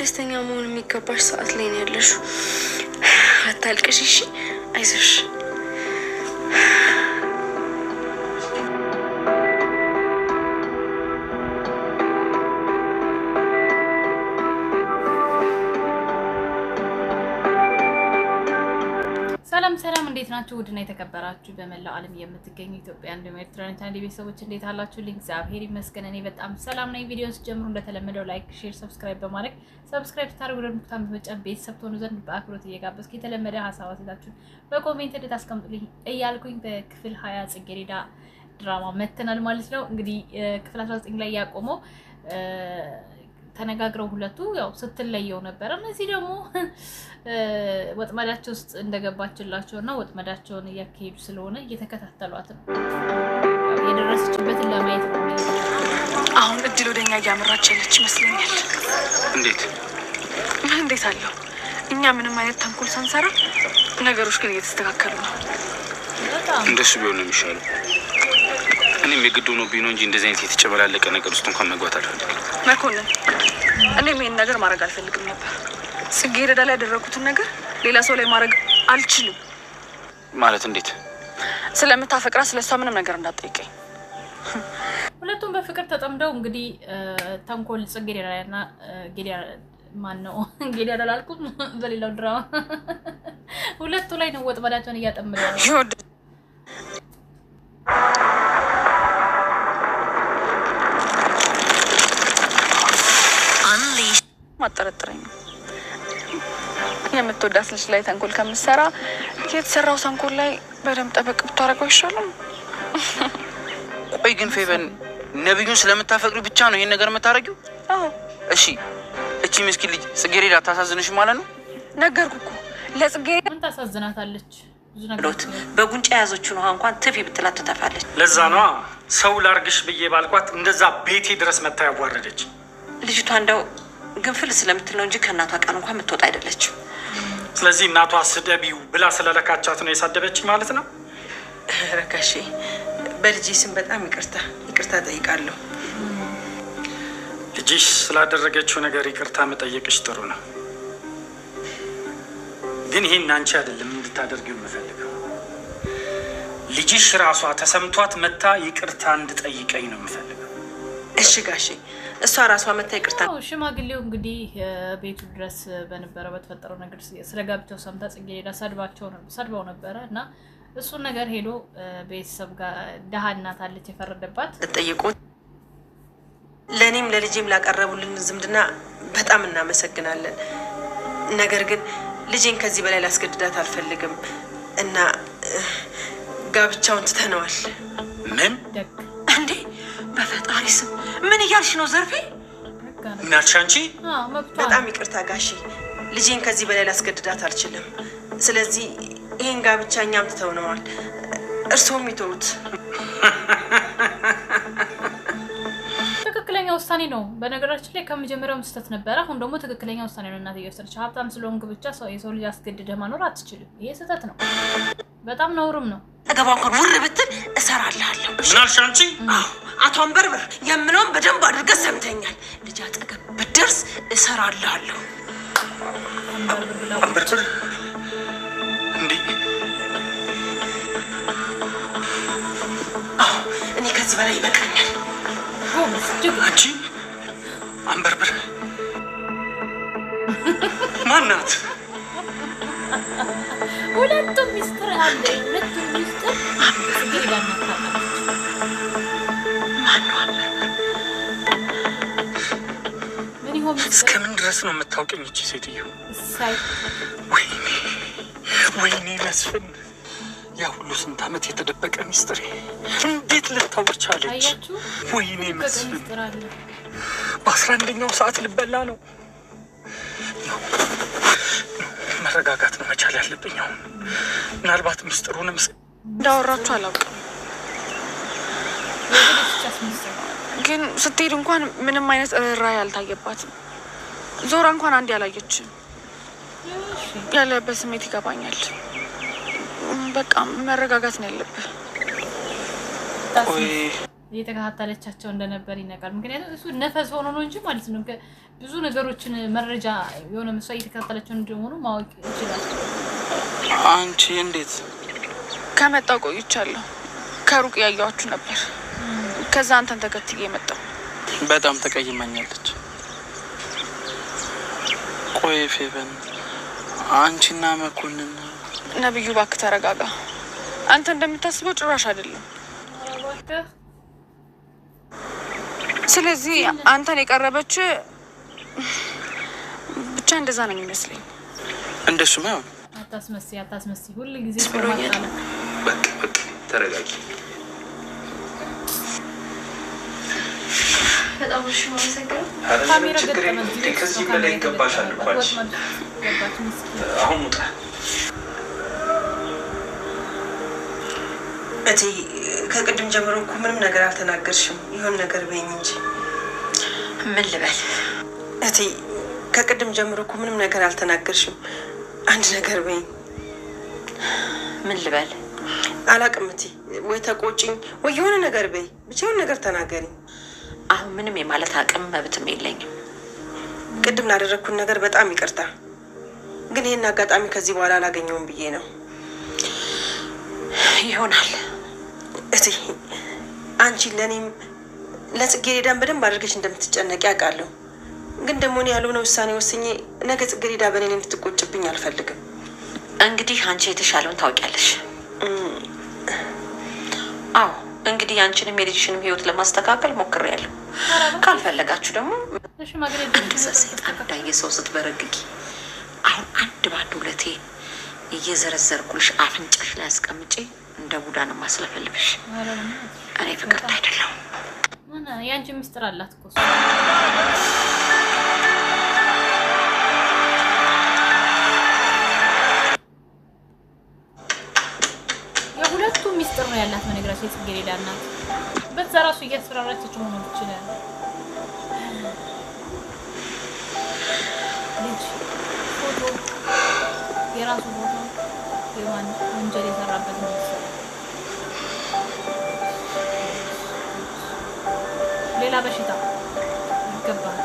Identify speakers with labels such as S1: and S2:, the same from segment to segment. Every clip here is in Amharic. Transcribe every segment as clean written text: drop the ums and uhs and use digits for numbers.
S1: ደስተኛ መሆን የሚገባሽ ሰዓት ላይ ነው ያለሽው። አታልቅሽ እሺ፣ አይዞሽ።
S2: ሰላም እንዴት ናችሁ? ውድና የተከበራችሁ በመላው ዓለም የምትገኙ ኢትዮጵያውያን እንዲሁም ኤርትራውያን ቻናል ቤተሰቦች እንዴት አላችሁልኝ? እግዚአብሔር ይመስገን እኔ በጣም ሰላም ነኝ። ቪዲዮውን ስትጀምሩ እንደተለመደው ላይክ፣ ሼር፣ ሰብስክራይብ በማድረግ ሰብስክራይብ ታደርጉ ደግሞ ታም በመጫን ቤተሰብ ትሆኑ ዘንድ በአክብሮት እየጋበዝኩ የተለመደ ሀሳብ አስተያየታችሁን በኮሜንት እንድታስቀምጡልኝ እያልኩኝ በክፍል 20 ጽጌረዳ ድራማ መተናል ማለት ነው። እንግዲህ ክፍል 19 ላይ ያቆመው ተነጋግረው ሁለቱ ያው ስትለየው ነበር። እነዚህ ደግሞ ወጥመዳቸው ውስጥ እንደገባችላቸውና ወጥመዳቸውን እያካሄዱ ስለሆነ እየተከታተሏት ነው። የደረሰችበትን ለማየት ነው።
S1: አሁን እድል ወደኛ እያመራች ያለች ይመስለኛል። እንዴት አለው? እኛ ምንም አይነት ተንኮል ሳንሰራ ነገሮች ግን እየተስተካከሉ ነው።
S3: እንደሱ ቢሆን ነው የሚሻለው። እኔም የግድ ሆኖብኝ ነው እንጂ እንደዚህ አይነት የተጨበላለቀ ነገር ውስጥ እንኳን መግባት አልፈልግም።
S1: መኮንን፣ እኔም ይሄን ነገር ማድረግ አልፈልግም ነበር። ጽጌረዳ ላይ ያደረኩትን ነገር ሌላ ሰው ላይ ማድረግ አልችልም።
S3: ማለት እንዴት?
S1: ስለምታፈቅራ ስለሷ ምንም ነገር እንዳትጠይቀኝ።
S2: ሁለቱም በፍቅር ተጠምደው እንግዲህ ተንኮል ጽጌረዳና ጌዲያ ማን ነው ጌዲያ አላልኩም፣ በሌላው ድራማ ሁለቱ ላይ ነው ወጥመዳቸውን እያጠመዱ
S1: ማጠረጥረኝ የምትወዳት ልጅ ላይ ተንኮል ከምትሰራ የተሰራው ተንኮል ላይ በደንብ ጠበቅ ብታረገው ይሻላል።
S3: ቆይ ግን ፌቨን ነብዩን ስለምታፈቅሪ ብቻ ነው ይሄን ነገር የምታረጊው?
S1: አዎ።
S3: እሺ እቺ ምስኪን ልጅ ጽጌረዳ አታሳዝንሽ ማለት ነው?
S1: ነገርኩ እኮ ለጽጌረዳ
S2: ምን ታሳዝናታለች? ብዙ ነገር
S4: በጉንጫ ያዘችው ነው እንኳን ትፊ ብትላት ትጠፋለች።
S5: ለዛ ነው ሰው ላርግሽ ብዬ ባልኳት እንደዛ ቤቴ ድረስ መታ ያዋረደች።
S4: ልጅቷ እንደው ግንፍል ስለምትል ነው እንጂ ከእናቷ ቃል እንኳን የምትወጣ አይደለችም።
S5: ስለዚህ እናቷ ስደቢው ብላ ስለለካቻት ነው የሳደበች ማለት ነው።
S4: ረካሽ በልጄ ስም በጣም ይቅርታ ጠይቃለሁ።
S5: ልጅሽ ስላደረገችው ነገር ይቅርታ መጠየቅሽ ጥሩ ነው፣ ግን ይሄን አንቺ አይደለም እንድታደርጊው የምፈልገው። ልጅሽ ራሷ ተሰምቷት መታ ይቅርታ እንድጠይቀኝ ነው የምፈልገው።
S4: እሺ ጋሼ፣ እሷ ራሷ መታ ይቅርታ።
S2: ሽማግሌው እንግዲህ ቤቱ ድረስ በነበረው በተፈጠረው ነገር ስለጋብቻው ሰምታ ጽጌረዳ ሰድባው ነበረ እና እሱን ነገር ሄዶ ቤተሰብ ጋር ደሃ እናት አለች የፈረደባት
S4: ጠይቁት። ለኔም ለልጄም ላቀረቡልን ዝምድና በጣም እናመሰግናለን። ነገር ግን ልጄን ከዚህ በላይ ላስገድዳት አልፈልግም እና ጋብቻውን ትተነዋል።
S3: ምን
S4: እንዴ? በፈጣሪ ስም ምን እያልሽ ነው ዘርፌ?
S5: ምን አልሽ አንቺ?
S4: በጣም ይቅርታ ጋሺ፣ ልጄን ከዚህ በላይ ላስገድዳት አልችልም። ስለዚህ ይሄን ጋብቻ እኛም ትተውነዋል፣ እርስዎም ይተውት።
S2: ትክክለኛ ውሳኔ ነው። በነገራችን ላይ ከመጀመሪያው ስህተት ነበረ። አሁን ደግሞ ትክክለኛ ውሳኔ ነው። እናት እየወሰነች ሀብታም ስለሆንክ ብቻ የሰው ልጅ አስገድደህ ማኖር አትችልም። ይሄ ስህተት ነው፣ በጣም ነውርም ነው።
S4: አገባ እንኳን ውር ብትል እሰራልሃለሁ።
S5: ምን አልሽ አንቺ?
S4: አቶ አንበርብር የምለውን በደንብ አድርገህ ሰምተኛል። ልጅ አጠገብ ብትደርስ እሰራልሃለሁ።
S5: አንበርብር እንዴ?
S4: እኔ ከዚህ በላይ ይበቃኛል።
S5: አንቺ አንበርብር ማናት?
S2: ሁለቱም ሚስጥር አለ። ሁለቱም ሚስጥር ጽጌረዳ እናታለች። ምን ይሆን?
S5: እስከምን ድረስ ነው የምታውቀኝ እቺ ሴትዮ? ወይኔ መስፍን፣ ያ ሁሉ ስንት ዓመት የተደበቀ ሚስጥሬ እንዴት ልታወቅ ቻለች? ወይኔ መስፍን፣ በ11ኛው ሰዓት ልበላ ነው። መረጋጋት ነው መቻል ያለብኝ። አሁን ምናልባት ሚስጥሩንም
S1: እንዳወራችሁ አላውቅም፣ ግን ስትሄድ እንኳን ምንም አይነት ርኅራኄ አልታየባትም። ዞራ እንኳን አንድ ያላየችም። ያለበት ስሜት ይገባኛል። በቃ መረጋጋት ነው ያለብህ።
S5: ቆይ
S2: እየተከታተለቻቸው እንደነበር ይነቃል። ምክንያቱም እሱ ነፈስ ሆኖ ነው እንጂ ማለት ነው ብዙ ነገሮችን መረጃ የሆነ መስዋዕት እየተከታተለቻቸው እንደሆኑ ማወቅ ይችላል።
S3: አንቺ እንዴት
S1: ከመጣው ቆይቻለሁ። ከሩቅ ያያችሁ ነበር። ከዛ አንተን ተከትዬ መጣሁ።
S3: በጣም ተቀይማኛለች። ቆይ ፌቨን አንቺና መኮንን
S1: ነብዩ እባክህ ተረጋጋ። አንተ እንደምታስበው ጭራሽ አይደለም። ስለዚህ አንተን የቀረበች ብቻ እንደዛ ነው የሚመስለኝ።
S3: እንደሱማ
S2: አታስመስይ ሁሉ ጊዜ ተማጣለ።
S3: በቃ ተረጋጊ።
S1: በጣም እሺ ማሰከረ
S3: ካሜራ ገጠመኝ ከዚህ በላይ ይገባሻል እኮ አሁን ሙጣ
S4: እቴ ከቅድም ጀምሮ እኮ ምንም ነገር አልተናገርሽም። ይሁን ነገር በይኝ እንጂ
S6: ምን ልበል?
S4: እቴ ከቅድም ጀምሮ እኮ ምንም ነገር አልተናገርሽም። አንድ ነገር በይኝ።
S6: ምን ልበል?
S4: አላቅም እቴ፣ ወይ ተቆጪኝ ወይ የሆነ ነገር በይ። ብቻ የሆነ ነገር ተናገሪ።
S6: አሁን ምንም የማለት አቅም መብትም የለኝም።
S4: ቅድም ላደረግኩት ነገር በጣም ይቅርታ፣ ግን ይህን አጋጣሚ ከዚህ በኋላ አላገኘውም ብዬ ነው።
S6: ይሆናል
S4: እቴ፣ አንቺ ለእኔም ለጽጌረዳን በደንብ አድርገሽ እንደምትጨነቂ ያውቃለሁ። ግን ደግሞ እኔ ያልሆነ ውሳኔ ወስኜ ነገ ጽጌረዳ በእኔ ላይ እንድትቆጭብኝ አልፈልግም።
S6: እንግዲህ አንቺ የተሻለውን ታውቂያለሽ። አዎ እንግዲህ አንቺንም የልጅሽንም ህይወት ለማስተካከል ሞክሬያለሁ። ካልፈለጋችሁ ደግሞ ሰይጣን እንዳየ ሰው ስትበረግጊ አሁን አንድ ባንድ ሁለቴ እየዘረዘርኩልሽ አፍንጫሽ ላይ አስቀምጬ እንደ ቡዳ ነው ማስለፈልብሽ። እኔ ፍቅርት አይደለሁም።
S2: ያንቺ ሚስጥር አላት እኮ የሁለቱ ሚስጥር ነው ያላት። በነገራችን ጽጌረዳ እናት በዛ ራሱ እያስፈራራችው ሆኖ ይችላል። ልጅ ፎቶ የራሱ ፎቶ የማን ወንጀል የሰራበት ነው። ሌላ በሽታ ይገባል።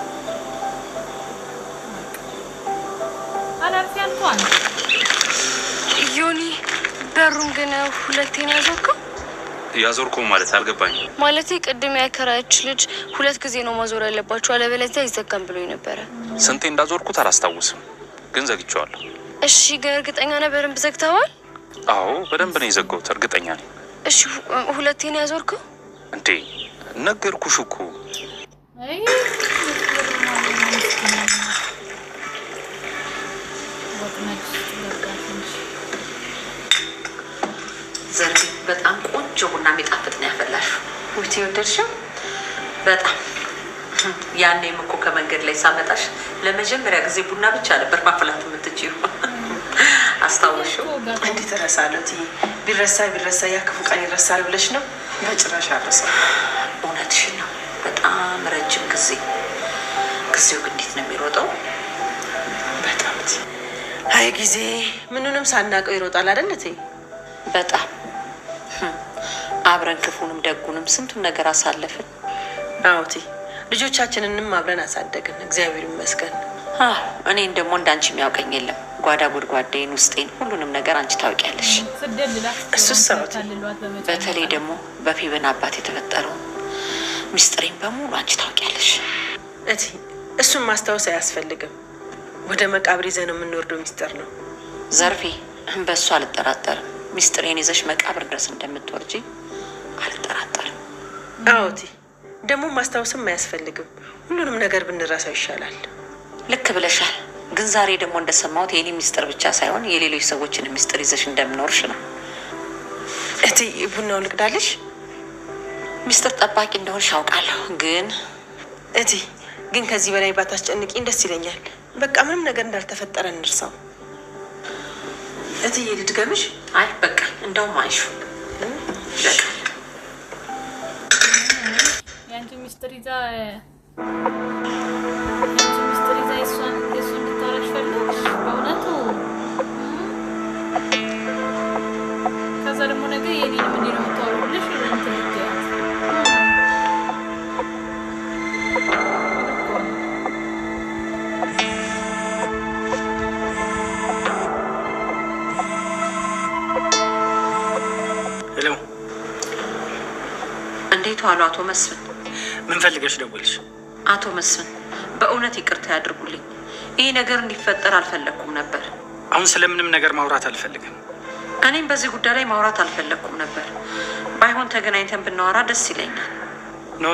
S2: አላርፊ አንቷን
S1: ዮኒ በሩን ግን ሁለቴ ነው ያዞርከው?
S3: ያዞርከው ማለት አልገባኝ።
S1: ማለት ቅድም ያከራች ልጅ ሁለት ጊዜ ነው ማዞር ያለባችሁ አለበለዚያ ይዘጋም ብሎኝ ነበረ።
S3: ስንቴ እንዳዞርኩት አላስታውስም፣ ግን ዘግቼዋለሁ።
S1: እሺ ግን እርግጠኛ ነህ በደንብ ዘግተዋል?
S3: አዎ በደንብ ነው የዘጋሁት፣ እርግጠኛ ነኝ።
S1: እሺ ሁለቴ ነው ያዞርከው?
S3: እንዴ ነገርኩሽ እኮ።
S2: አይ
S6: ዘርቢ በጣም ቆንጆ ቡና የሚጣፍጥ ነው ያፈላሽው። ውጪ ወደድሽው? በጣም ያኔም እኮ ከመንገድ ላይ ሳመጣሽ ለመጀመሪያ ጊዜ ቡና ብቻ ነበር ማፍላት የምትችይው። አስታውሽው?
S4: እንዴት እረሳለሁ? ቢረሳ ያ ክፉ ቀን ይረሳል ብለሽ ነው? በጭራሽ አልረሳም።
S6: እውነትሽን ነው። በጣም ረጅም ጊዜው ግን እንዴት ነው የሚሮጠው?
S4: በጣም አይ ጊዜ ምኑንም ሳናቀው ይሮጣል አይደል እቴ?
S6: በጣም አብረን ክፉንም ደጉንም ስንቱን ነገር አሳለፍን።
S4: አዎ እቴ፣ ልጆቻችንንም አብረን አሳደግን፣ እግዚአብሔር ይመስገን።
S6: እኔን ደግሞ እንዳንቺ የሚያውቀኝ የለም። ጓዳ ጉድጓዴን ውስጤን ሁሉንም ነገር አንቺ ታውቂያለሽ።
S4: እሱስ ሰው
S6: በተለይ ደግሞ በፌቨን አባት የተፈጠረው ሚስጥሬን በሙሉ አንቺ ታውቂያለሽ።
S4: እቴ እሱን ማስታወስ አያስፈልግም። ወደ መቃብር ይዘን የምንወርደው ሚስጥር ነው።
S6: ዘርፌ በእሱ አልጠራጠርም። ሚስጥሬን ይዘሽ መቃብር ድረስ እንደምትወርጂ አልጠራጠርም።
S4: አዎ እቴ፣ ደግሞ ማስታወስም አያስፈልግም። ሁሉንም ነገር ብንረሳው ይሻላል።
S6: ልክ ብለሻል። ግን ዛሬ ደግሞ እንደሰማሁት የኔ ሚስጥር ብቻ ሳይሆን የሌሎች ሰዎችን ሚስጥር ይዘሽ እንደምኖርሽ ነው።
S4: እቴ ቡናው ልቅዳለሽ?
S6: ሚስጥር ጠባቂ እንደሆንሽ አውቃለሁ።
S4: ግን ከዚህ በላይ ባታስጨንቂኝ ደስ ይለኛል። በቃ ምንም ነገር እንዳልተፈጠረ እንርሳው። እትዬ ልድገምሽ?
S6: አይ በቃ እንደውም አይሹ በቃ
S2: ያንቺ ሚስጥር ይዛ እሷን እንድታረግሽ ፈለግሽ በእውነቱ። ከዛ ደግሞ ነገ የኔንም እንዲህ ነው የምታወሩልሽ እንትን ልትያት
S6: እንዴት ዋሉ አቶ መስፍን?
S5: ምን ፈልገሽ ደወልሽ?
S6: አቶ መስፍን በእውነት ይቅርታ ያድርጉልኝ። ይህ ነገር እንዲፈጠር አልፈለኩም ነበር።
S5: አሁን ስለምንም ነገር ማውራት አልፈልግም።
S6: እኔም በዚህ ጉዳይ ላይ ማውራት አልፈለኩም ነበር። ባይሆን ተገናኝተን ብናወራ ደስ ይለኛል።
S5: ኖ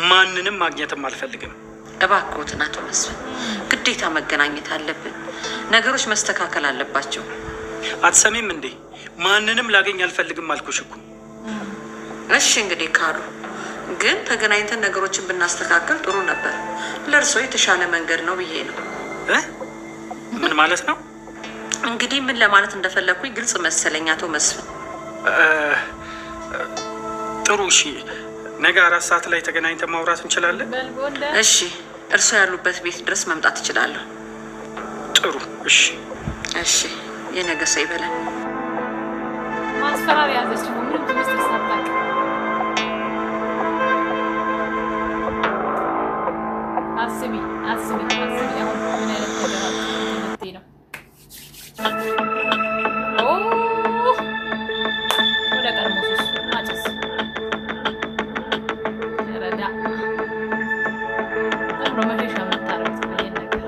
S5: ማንንም ማግኘትም አልፈልግም።
S6: እባክዎትን አቶ መስፍን ግዴታ መገናኘት አለብን። ነገሮች መስተካከል አለባቸው።
S5: አትሰሚም እንዴ? ማንንም ላገኝ አልፈልግም አልኩሽ እኮ።
S6: እሺ እንግዲህ ካሉ ግን ተገናኝተን ነገሮችን ብናስተካከል ጥሩ ነበር። ለእርስዎ የተሻለ መንገድ ነው ብዬ ነው።
S5: ምን ማለት ነው?
S6: እንግዲህ ምን ለማለት እንደፈለኩኝ ግልጽ መሰለኝ አቶ መስፍን።
S5: ጥሩ እሺ፣ ነገ 4 ሰዓት ላይ ተገናኝተን ማውራት እንችላለን?
S6: እሺ፣ እርስዎ ያሉበት ቤት ድረስ መምጣት እችላለሁ?
S5: ጥሩ እሺ።
S6: እሺ፣ የነገ ሰው ይበላል።
S2: ማስፈራሪያ ያዘች ነው ምንም ትምህርት ሳታውቅ። አስቢ አሁን ምን አይነት ነገር አለ ነው? ወደ ቀድሞ ሱስ አጭስ ረዳ አብሮ መሸሻ የምታረጉት ይሄን ነገር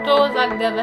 S2: ተወዛገበ።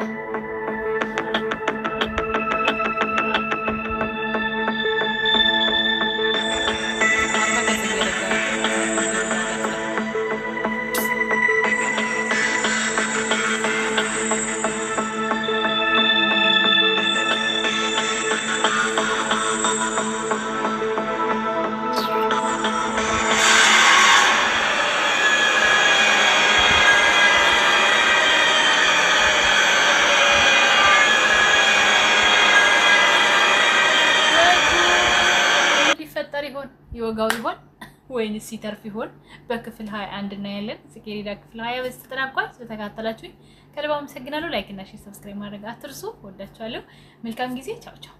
S2: ይወጋው ይሆን ወይንስ ሲተርፍ ይሆን? በክፍል 21 እናያለን። ጽጌረዳ ክፍል 20 በዚህ ተጠናቋል። ስለተከታተላችሁኝ ከልብ አመሰግናለሁ። ላይክ እና ሼር ሰብስክራይብ ማድረግ አትርሱ። ወዳችኋለሁ። መልካም ጊዜ። ቻው ቻው።